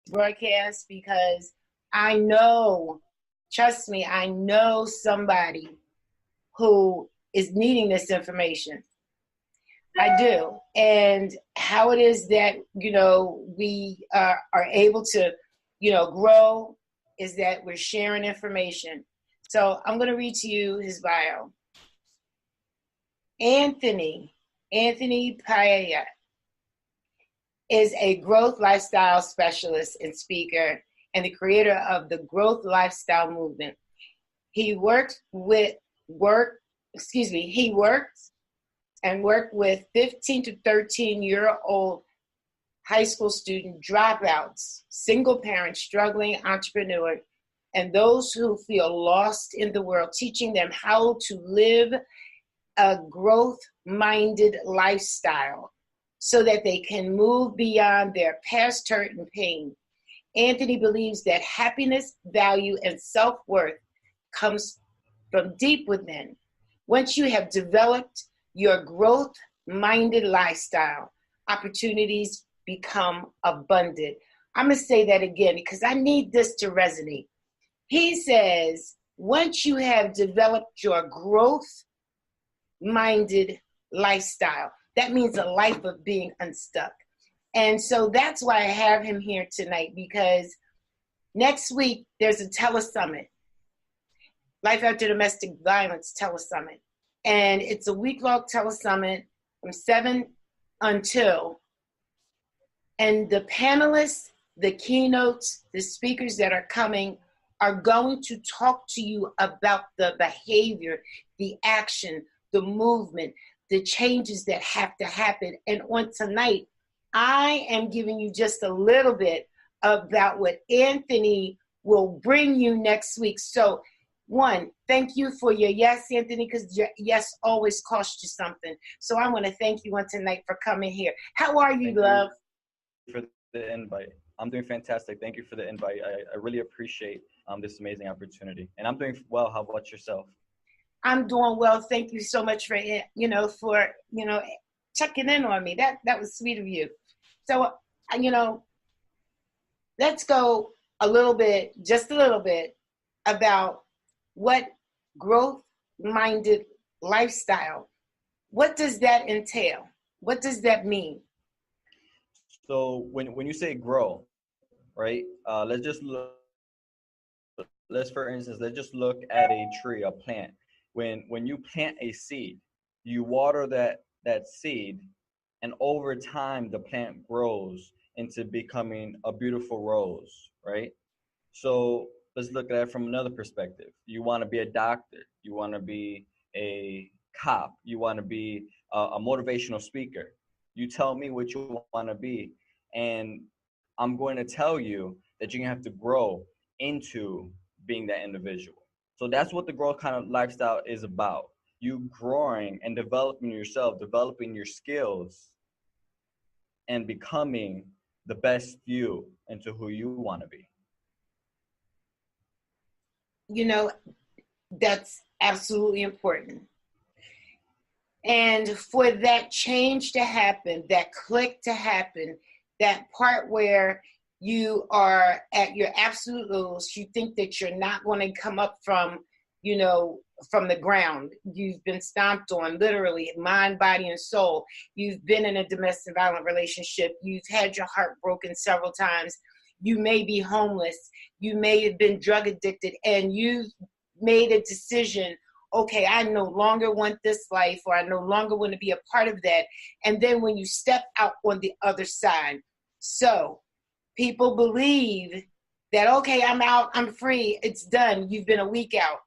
broadcast because I know, trust me, I know somebody who is needing this information. I do. And how it is that, we are able to, grow is that we're sharing information. So I'm going to read to you his bio. Anthony Padilla is a growth lifestyle specialist and speaker and the creator of the growth lifestyle movement. He works with he works and worked with 15 to 13-year-old high school student dropouts, single parents, struggling entrepreneurs, and those who feel lost in the world, teaching them how to live a growth-minded lifestyle so that they can move beyond their past hurt and pain. Anthony believes that happiness, value, and self-worth comes from deep within. Once you have developed your growth-minded lifestyle, opportunities become abundant. I'm going to say that again because I need this to resonate. He says, once you have developed your growth-minded lifestyle, that means a life of being unstuck. And so that's why I have him here tonight, because next week there's a telesummit, Life After Domestic Violence telesummit. And it's a week-long telesummit from 7 until. And the panelists, the keynotes, the speakers that are coming are going to talk to you about the behavior, the action, the movement, the changes that have to happen. And on tonight, I am giving you just a little bit about what Anthony will bring you next week. So, one, thank you for your yes, Anthony, because your yes always costs you something. So I want to thank you on tonight for coming here. How are you, love? For the invite. I'm doing fantastic. Thank you for the invite. I really appreciate this amazing opportunity. And I'm doing well. How about yourself? I'm doing well. Thank you so much for checking in on me. That was sweet of you. So, let's go just a little bit about what growth-minded lifestyle, what does that entail? What does that mean? So when you say grow, right? For instance, let's just look at a tree, a plant. When you plant a seed, you water that seed, and over time the plant grows into becoming a beautiful rose, right? So let's look at it from another perspective. You want to be a doctor, you want to be a cop, you want to be a motivational speaker. You tell me what you want to be, and I'm going to tell you that you're going to have to grow into being that individual. So that's what the growth kind of lifestyle is about. You growing and developing yourself, developing your skills, and becoming the best you into who you want to be. That's absolutely important. And for that change to happen, that click to happen, that part where you are at your absolute lowest, you think that you're not going to come up from the ground. You've been stomped on, literally, mind, body, and soul. You've been in a domestic violent relationship. You've had your heart broken several times. You may be homeless. You may have been drug addicted, and you've made a decision, okay, I no longer want this life, or I no longer want to be a part of that. And then when you step out on the other side, so people believe that, okay, I'm out, I'm free, it's done. You've been a week out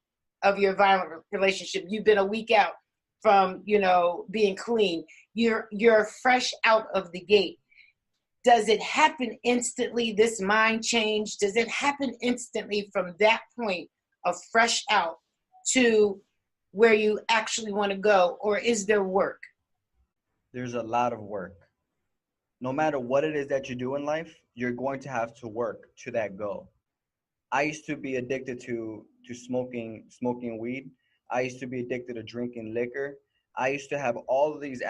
of your violent relationship. You've been a week out from, being clean. You're fresh out of the gate. Does it happen instantly, this mind change? Does it happen instantly from that point of fresh out to where you actually want to go? Or is there work? There's a lot of work. No matter what it is that you do in life, you're going to have to work to that goal. I used to be addicted to smoking weed. I used to be addicted to drinking liquor. I used to have all these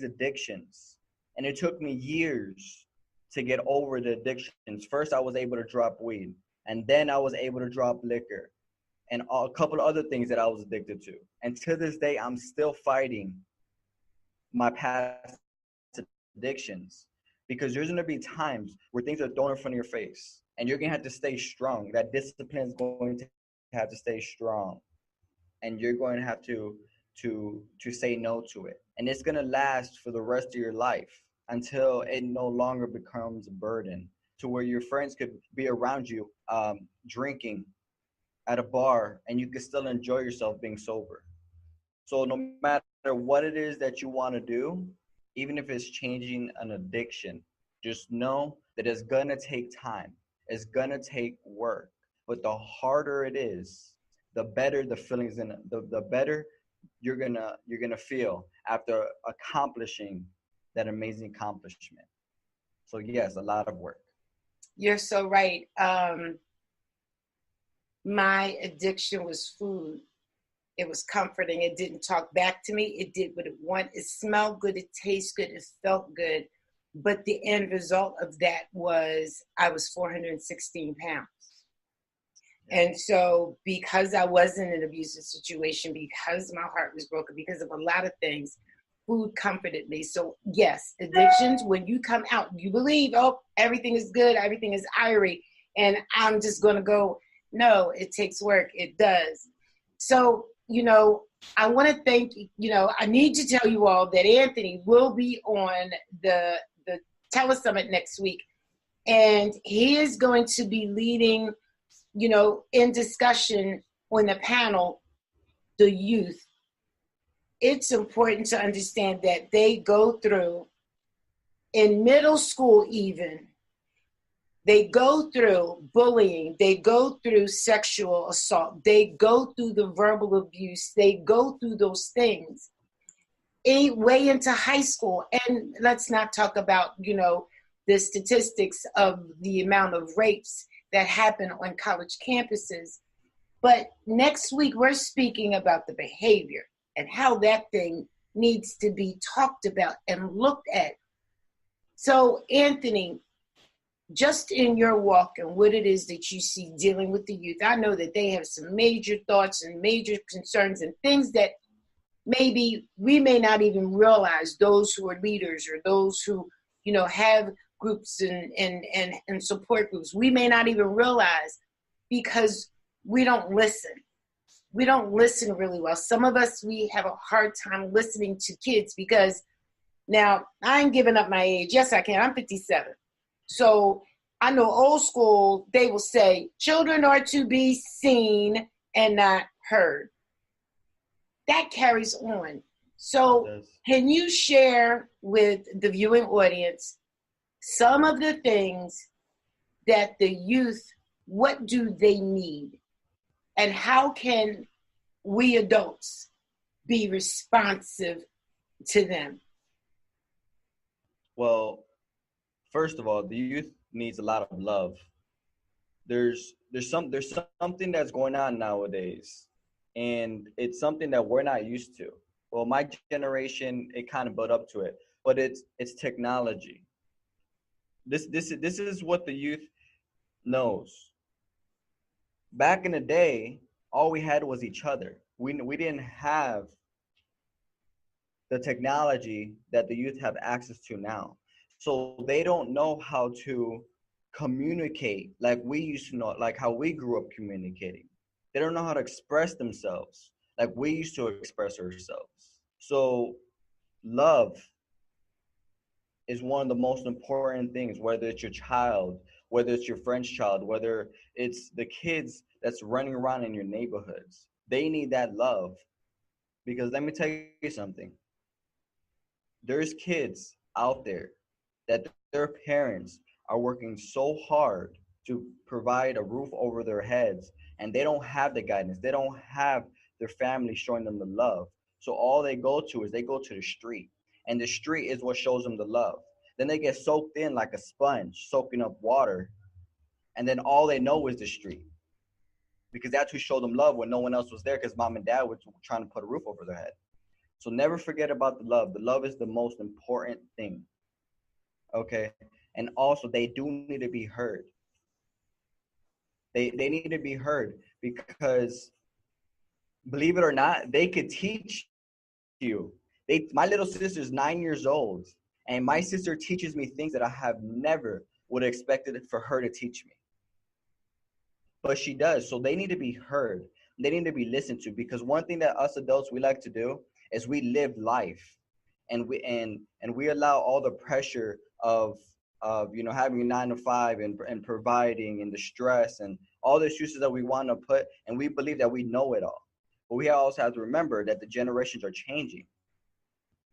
addictions, and it took me years to get over the addictions. First, I was able to drop weed, and then I was able to drop liquor and a couple of other things that I was addicted to. And to this day, I'm still fighting my past addictions, because there's going to be times where things are thrown in front of your face, and you're going to have to stay strong. That discipline is going to have to stay strong, and you're going to have to say no to it. And it's going to last for the rest of your life until it no longer becomes a burden, to where your friends could be around you drinking at a bar and you can still enjoy yourself being sober. So no matter what it is that you want to do, even if it's changing an addiction, just know that it's gonna take time. It's gonna take work. But the harder it is, the better the feelings and the better you're gonna feel after accomplishing that amazing accomplishment. So yes, a lot of work. You're so right. My addiction was food. It was comforting. It didn't talk back to me. It did what it wanted. It smelled good. It tasted good. It felt good. But the end result of that was I was 416 pounds. And so because I was in an abusive situation, because my heart was broken, because of a lot of things, food comforted me. So yes, addictions, when you come out, you believe, oh, everything is good, everything is irie, and I'm just going to go. No, it takes work. It does. So, I want to thank, I need to tell you all that Anthony will be on the telesummit next week, and he is going to be leading, in discussion on the panel, the youth. It's important to understand that they go through, in middle school even, they go through bullying, they go through sexual assault, they go through the verbal abuse, they go through those things way into high school. And let's not talk about, the statistics of the amount of rapes that happen on college campuses. But next week, we're speaking about the behavior and how that thing needs to be talked about and looked at. So, Anthony, just in your walk and what it is that you see dealing with the youth, I know that they have some major thoughts and major concerns and things that maybe we may not even realize, those who are leaders or those who, have groups and support groups. We may not even realize because we don't listen. We don't listen really well. Some of us, we have a hard time listening to kids because now I ain't giving up my age. Yes, I can. I'm 57. So I know old school, they will say, children are to be seen and not heard. That carries on. So can you share with the viewing audience some of the things that the youth, what do they need? And how can we adults be responsive to them? Well, first of all, the youth needs a lot of love. There's something that's going on nowadays, and it's something that we're not used to. Well, my generation, it kind of built up to it, but it's technology. This is what the youth knows. Back in the day, all we had was each other. We didn't have the technology that the youth have access to now. So they don't know how to communicate like we used to know, like how we grew up communicating. They don't know how to express themselves like we used to express ourselves. So love is one of the most important things, whether it's your child, whether it's your friend's child, whether it's the kids that's running around in your neighborhoods. They need that love. Because let me tell you something. There's kids out there that their parents are working so hard to provide a roof over their heads, and they don't have the guidance. They don't have their family showing them the love. So all they go to is they go to the street, and the street is what shows them the love. Then they get soaked in like a sponge, soaking up water, and then all they know is the street, because that's who showed them love when no one else was there, because mom and dad were trying to put a roof over their head. So never forget about the love. The love is the most important thing. Okay. And also, they do need to be heard. They need to be heard because, believe it or not, they could teach you. My little sister's 9 years old, and my sister teaches me things that I have never would have expected for her to teach me. But she does. So they need to be heard. They need to be listened to, because one thing that us adults we like to do is we live life, and we allow all the pressure of having a 9 to 5 and providing and the stress and all the excuses that we want to put, and we believe that we know it all. But we also have to remember that the generations are changing,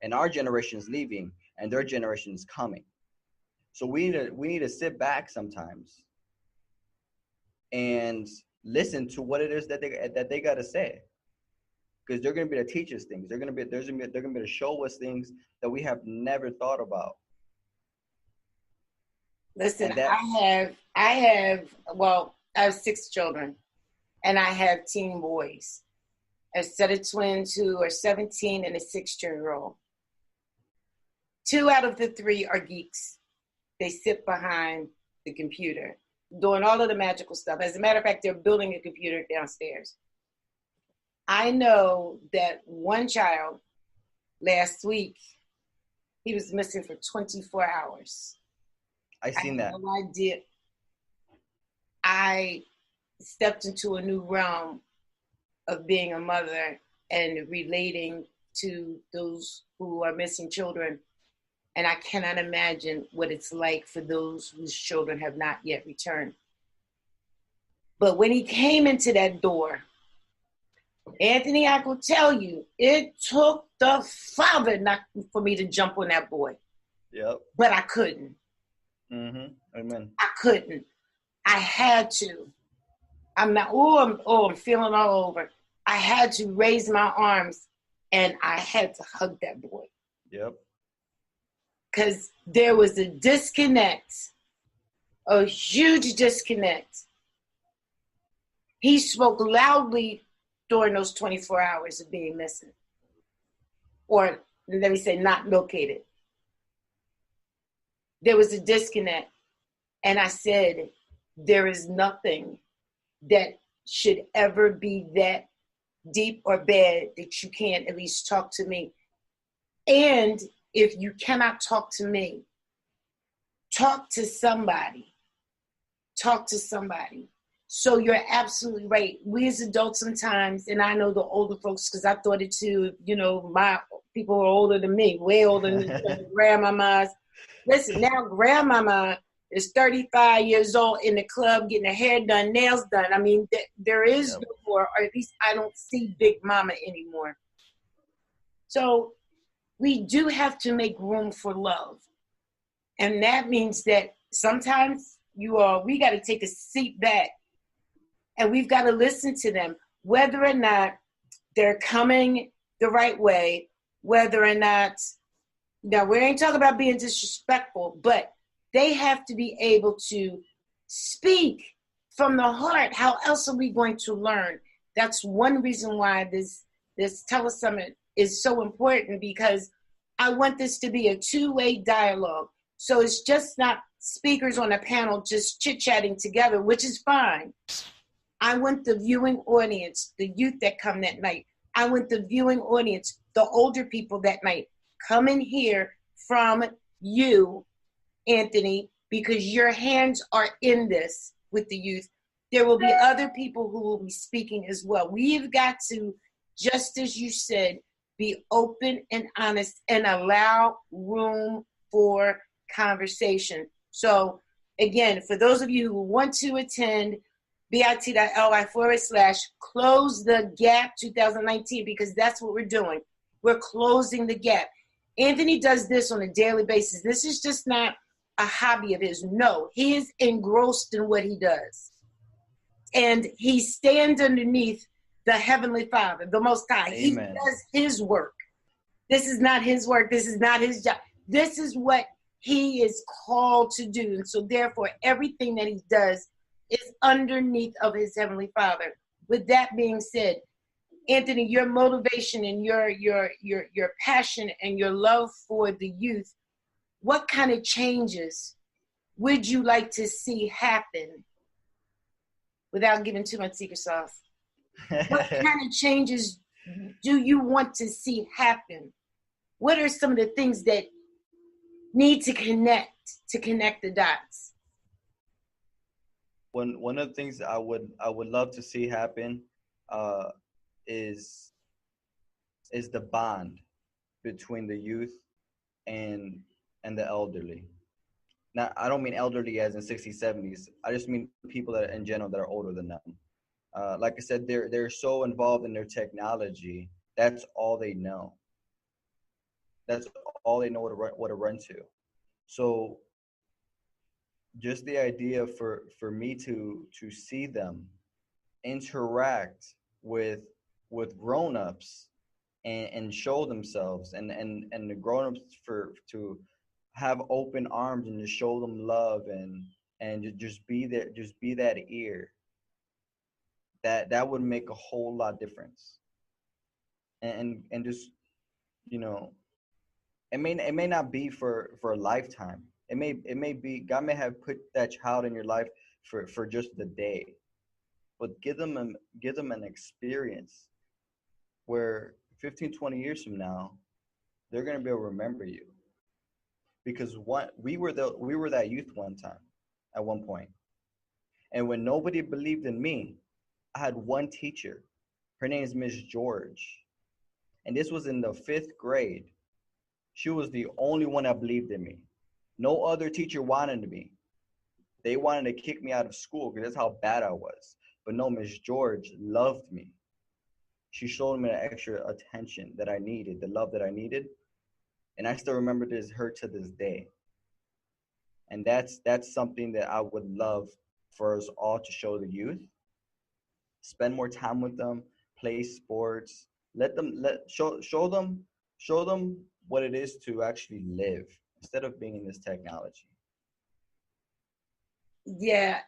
and our generation is leaving, and their generation is coming. So we need to sit back sometimes and listen to what it is that they got to say, because they're going to be to teach us things. They're going to be to show us things that we have never thought about. Listen, I have 6 children, and I have teen boys, a set of twins who are 17 and a 16-year-old. 2 out of the 3 are geeks. They sit behind the computer, doing all of the magical stuff. As a matter of fact, they're building a computer downstairs. I know that one child last week, he was missing for 24 hours. I seen that. No idea. I stepped into a new realm of being a mother and relating to those who are missing children. And I cannot imagine what it's like for those whose children have not yet returned. But when he came into that door, Anthony, I could tell you, it took the father not for me to jump on that boy. Yep. But I couldn't. Mm-hmm. Amen. I couldn't. I had to. I'm feeling all over. I had to raise my arms, and I had to hug that boy. Yep. Because there was a disconnect, a huge disconnect. He spoke loudly during those 24 hours of being missing. Or let me say, not located. There was a disconnect. And I said, there is nothing that should ever be that deep or bad that you can't at least talk to me. And if you cannot talk to me, talk to somebody. Talk to somebody. So you're absolutely right. We as adults sometimes, and I know the older folks, because I thought it too, my people are older than me, way older than me, grandmamas. Listen, now grandmama is 35 years old in the club getting her hair done, nails done. I mean, there is no more, or at least I don't see big mama anymore. So we do have to make room for love. And that means that sometimes we got to take a seat back and we've got to listen to them, whether or not they're coming the right way, whether or not, now we ain't talking about being disrespectful, but they have to be able to speak from the heart. How else are we going to learn? That's one reason why this telesummit is so important, because I want this to be a two-way dialogue. So it's just not speakers on a panel just chit-chatting together, which is fine. I want the viewing audience, the youth that come that night. I want the viewing audience, the older people that night. Come and hear from you, Anthony, because your hands are in this with the youth. There will be other people who will be speaking as well. We've got to, just as you said, be open and honest and allow room for conversation. So again, for those of you who want to attend, bit.ly/close the gap 2019, because that's what we're doing. We're closing the gap. Anthony does this on a daily basis. This is just not a hobby of his. No, he is engrossed in what he does. And he stands underneath the Heavenly Father, the Most High. Amen. He does his work. This is not his work. This is not his job. This is what he is called to do. And so therefore, everything that he does is underneath of his Heavenly Father. With that being said, Anthony, your motivation and your passion and your love for the youth, what kind of changes would you like to see happen without giving too much secret sauce? What kind of changes do you want to see happen? What are some of the things that need to connect the dots? One of the things I would love to see happen uh, is the bond between the youth and the elderly. Now, I don't mean elderly as in 60s, 70s. I just mean people that in general that are older than them. Like I said, they're so involved in their technology. That's all they know. That's all they know what to run to. So just the idea for me to see them interact with grown-ups and show themselves, and the grown-ups for to have open arms and just show them love, and just be there, just be that ear, that would make a whole lot difference. And just, you know, it may not be for a lifetime. It may be God may have put that child in your life for just the day, but give them an experience where 15, 20 years from now, they're going to be able to remember you. Because what we were that youth one time, at one point. And when nobody believed in me, I had one teacher. Her name is Miss George. And this was in the 5th grade. She was the only one that believed in me. No other teacher wanted me. They wanted to kick me out of school because that's how bad I was. But no, Miss George loved me. She showed me the extra attention that I needed, the love that I needed. And I still remember her to this day. And that's something that I would love for us all to show the youth. Spend more time with them, play sports, show them what it is to actually live instead of being in this technology. Yeah,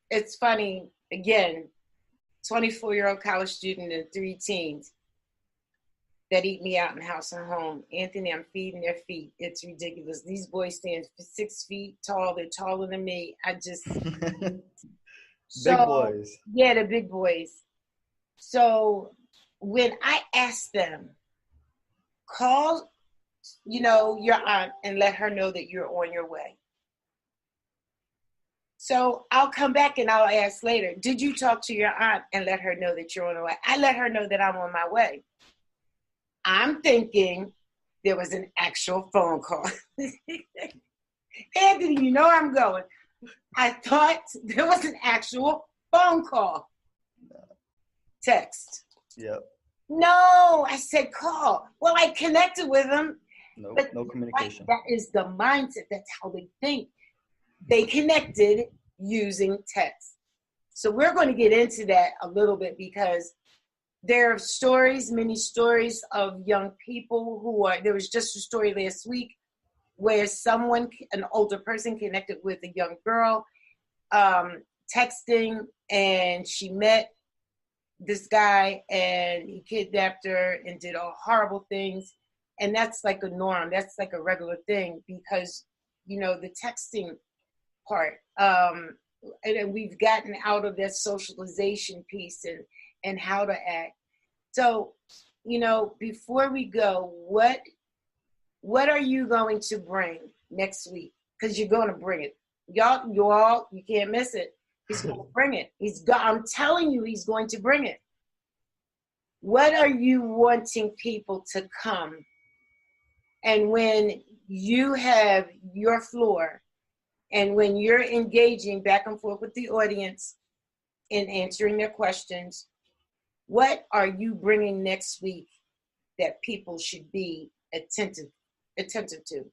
it's funny. Again, 24-year-old college student and 3 teens that eat me out in house and home. Anthony, I'm feeding their feet. It's ridiculous. These boys stand 6 feet tall. They're taller than me. Big So, boys. yeah, the big boys. So when I ask them, call, your aunt and let her know that you're on your way. So I'll come back and I'll ask later, did you talk to your aunt and let her know that you're on the way? I let her know that I'm on my way. I'm thinking there was an actual phone call. Anthony, you know I'm going. I thought there was an actual phone call. Text. Yep. No, I said call. Well, I connected with them. No, but no communication. That is the mindset. That's how they think. They connected using text. So we're going to get into that a little bit because there are stories, many stories of young people there was just a story last week where an older person connected with a young girl, texting, and she met this guy and he kidnapped her and did all horrible things. And that's like a norm. That's like a regular thing because, the texting part, and we've gotten out of that socialization piece and how to act. So, before we go, what are you going to bring next week? Because you're going to bring it. Y'all, you can't miss it. He's going to bring it. I'm telling you, he's going to bring it. What are you wanting people to come? And when you have your floor and when you're engaging back and forth with the audience and answering their questions, what are you bringing next week that people should be attentive to?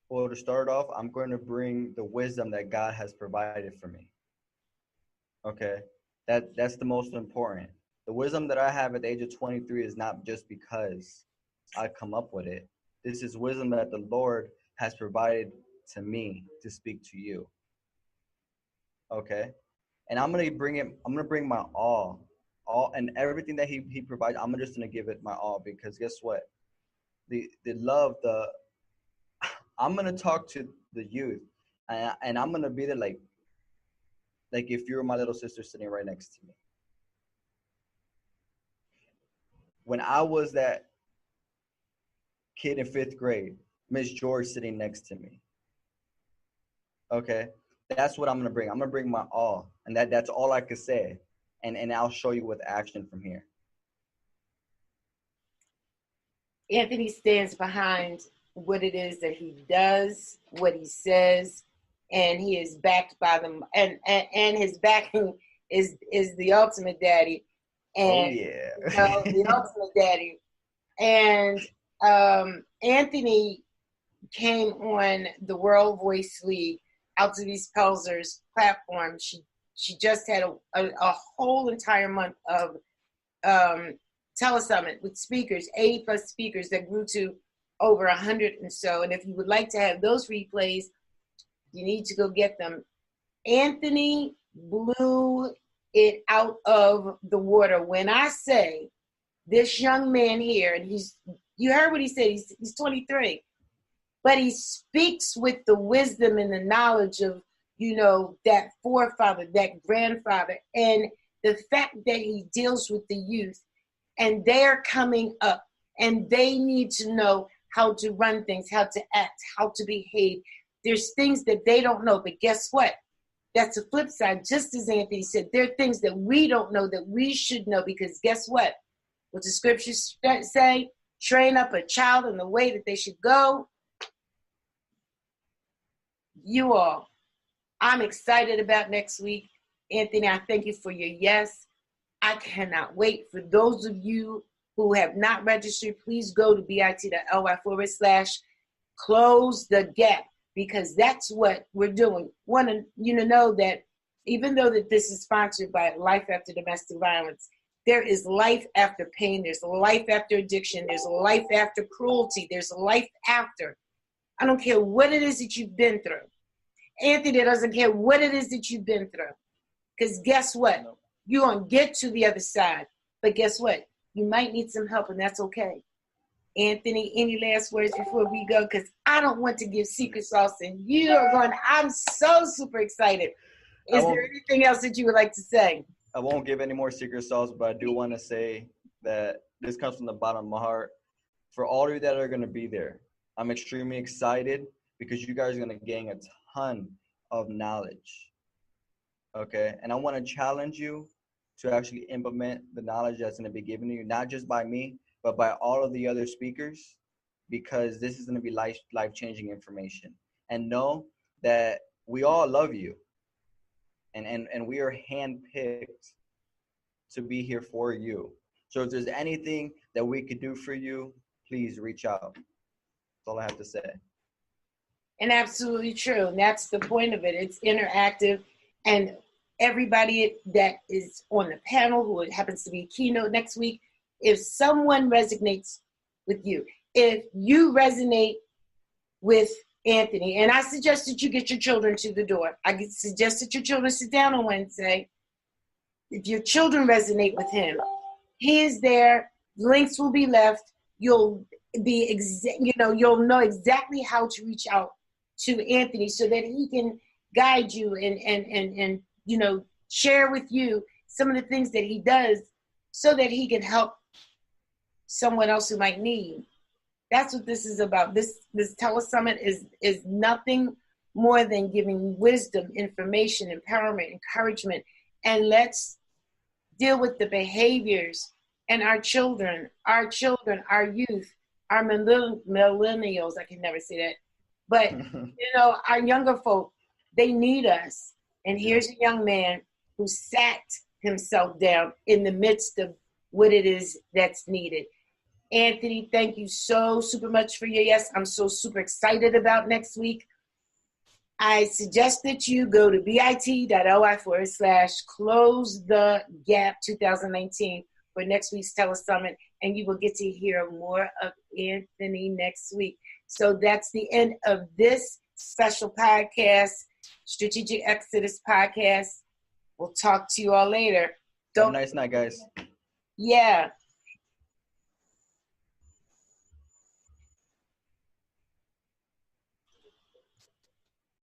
Well, to start off, I'm going to bring the wisdom that God has provided for me. Okay, that's the most important. The wisdom that I have at the age of 23 is not just because I come up with it. This is wisdom that the Lord has provided to me to speak to you. Okay, and I'm gonna bring it. I'm gonna bring my all and everything that He provides. I'm just gonna give it my all because guess what? The love, I'm gonna talk to the youth, and I'm gonna be there like if you're my little sister sitting right next to me. When I was that kid in 5th grade, Miss George sitting next to me. Okay, that's what I'm gonna bring. I'm gonna bring my all, and that's all I could say, and I'll show you with action from here. Anthony stands behind what it is that he does, what he says, and he is backed by them, and his backing is the ultimate daddy, and the ultimate daddy. And Anthony came on the World Voice League, Altivise Pelzer's platform. She just had a whole entire month of telesummit with speakers, 80 plus speakers that grew to over 100 and so. And if you would like to have those replays, you need to go get them. Anthony blew it out of the water. When I say this young man here, and you heard what he said, he's 23, but he speaks with the wisdom and the knowledge of, that forefather, that grandfather, and the fact that he deals with the youth, and they're coming up, and they need to know how to run things, how to act, how to behave. There's things that they don't know, but guess what? That's the flip side. Just as Anthony said, there are things that we don't know that we should know, because guess what? What the scriptures say, train up a child in the way that they should go. You all, I'm excited about next week. Anthony, I thank you for your yes. I cannot wait. For those of you who have not registered, please go to bit.ly/close the gap, because that's what we're doing. Want you to know that even though that this is sponsored by Life After Domestic Violence, there is life after pain. There's life after addiction. There's life after cruelty. There's life after. I don't care what it is that you've been through. Anthony doesn't care what it is that you've been through. Because guess what? You're going to get to the other side. But guess what? You might need some help, and that's okay. Anthony, any last words before we go? Because I don't want to give secret sauce, and you are going, I'm so super excited. Is there anything else that you would like to say? I won't give any more secret sauce, but I do want to say that this comes from the bottom of my heart. For all of you that are going to be there, I'm extremely excited, because you guys are going to gain a ton of knowledge. Okay? And I want to challenge you to actually implement the knowledge that's going to be given to you, not just by me, but by all of the other speakers, because this is going to be life-changing information. And know that we all love you, and we are handpicked to be here for you. So if there's anything that we could do for you, please reach out. That's all I have to say. And absolutely true. And that's the point of it. It's interactive, and everybody that is on the panel who happens to be a keynote next week, if someone resonates with you, if you resonate with Anthony, and I suggest that you get your children to the door. I suggest that your children sit down on Wednesday. If your children resonate with him, he is there. Links will be left. You'll you'll know exactly how to reach out to Anthony so that he can guide you and share with you some of the things that he does so that he can help someone else who might need. That's what this is about. This telesummit is nothing more than giving wisdom, information, empowerment, encouragement, and let's deal with the behaviors and our children, our youth, our millennials. I can never say that, but our younger folk, they need us. And here's a young man who sat himself down in the midst of what it is that's needed. Anthony, thank you so super much for your yes. I'm so super excited about next week. I suggest that you go to bit.ly/close the gap 2019 for next week's telesummit, and you will get to hear more of Anthony next week. So that's the end of this special podcast, Strategic Exodus podcast. We'll talk to you all later. Have a nice night, guys. Yeah.